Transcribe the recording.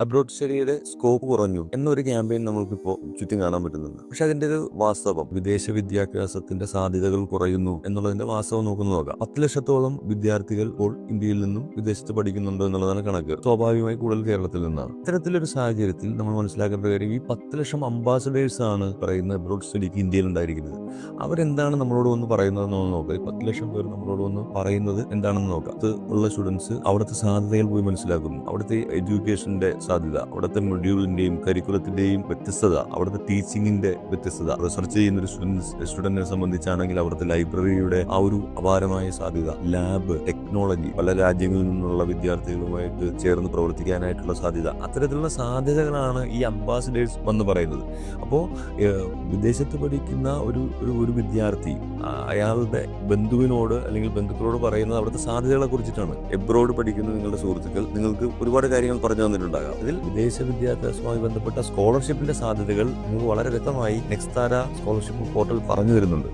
Abroad സ്റ്റഡിയുടെ scope കുറഞ്ഞു എന്നൊരു campaign നമുക്കിപ്പോൾ ചുറ്റും കാണാൻ പറ്റുന്നുണ്ട്. പക്ഷെ അതിന്റെ ഒരു വാസ്തവം, വിദേശ വിദ്യാഭ്യാസത്തിന്റെ സാധ്യതകൾ കുറയുന്നു എന്നുള്ളതിന്റെ വാസ്തവം നമുക്ക് നോക്കാം. 10 ലക്ഷത്തോളം വിദ്യാർത്ഥികൾ ഇപ്പോൾ ഇന്ത്യയിൽ നിന്നും വിദേശത്ത് പഠിക്കുന്നുണ്ട് എന്നുള്ളതാണ് കണക്ക്. സ്വാഭാവികമായി കൂടുതൽ കേരളത്തിൽ നിന്നാണ്. ഇത്തരത്തിലൊരു സാഹചര്യത്തിൽ നമ്മൾ മനസ്സിലാക്കേണ്ട കാര്യം, ഈ 10 ലക്ഷം അംബാസഡേഴ്സ് ആണ് പറയുന്ന അബ്രോഡ് സ്റ്റഡിക്ക് ഇന്ത്യയിൽ ഉണ്ടായിരിക്കുന്നത്. അവരെന്താണ് നമ്മളോട് വന്ന് പറയുന്നത് എന്ന് നോക്കാം. ഈ 10 ലക്ഷം പേർ നമ്മളോട് വന്ന് പറയുന്നത് എന്താണെന്ന് നോക്കാം. അത് ഉള്ള സ്റ്റുഡൻസ് അവിടുത്തെ സാധ്യതകൾ പോയി മനസ്സിലാക്കുന്നു. അവിടുത്തെ എഡ്യൂക്കേഷന്റെ സാധ്യത, അവിടുത്തെ മൊഡ്യൂളിന്റെയും കരിക്കുലത്തിന്റെയും വ്യത്യസ്തത, അവിടുത്തെ ടീച്ചിങ്ങിന്റെ വ്യത്യസ്തത, റിസർച്ച് ചെയ്യുന്ന ഒരു സ്റ്റുഡന്റിനെ സംബന്ധിച്ചാണെങ്കിൽ അവിടുത്തെ ലൈബ്രറിയുടെ ആ ഒരു അപാരമായ സാധ്യത, ലാബ്, ടെക്നോളജി, പല രാജ്യങ്ങളിൽ നിന്നുള്ള വിദ്യാർത്ഥികളുമായിട്ട് ചേർന്ന് പ്രവർത്തിക്കാനായിട്ടുള്ള സാധ്യത, അത്തരത്തിലുള്ള സാധ്യതകളാണ് ഈ അംബാസിഡേഴ്സ് വന്ന് പറയുന്നത്. അപ്പോൾ വിദേശത്ത് പഠിക്കുന്ന ഒരു വിദ്യാർത്ഥി അയാളുടെ ബന്ധുവിനോട് അല്ലെങ്കിൽ ബന്ധുക്കളോട് പറയുന്നത് അവിടുത്തെ സാധ്യതകളെ കുറിച്ചിട്ടാണ്. എബ്രോഡ് പഠിക്കുന്ന നിങ്ങളുടെ സുഹൃത്തുക്കൾ നിങ്ങൾക്ക് ഒരുപാട് കാര്യങ്ങൾ പറഞ്ഞു തന്നിട്ടുണ്ടാകാം. ഇതിൽ വിദേശ വിദ്യാഭ്യാസവുമായി ബന്ധപ്പെട്ട സ്കോളർഷിപ്പിന്റെ സാധ്യതകൾ നിങ്ങൾക്ക് വളരെ വ്യക്തമായി നെക്സ്താര സ്കോളർഷിപ്പ് പോർട്ടൽ പറഞ്ഞു തരുന്നുണ്ട്.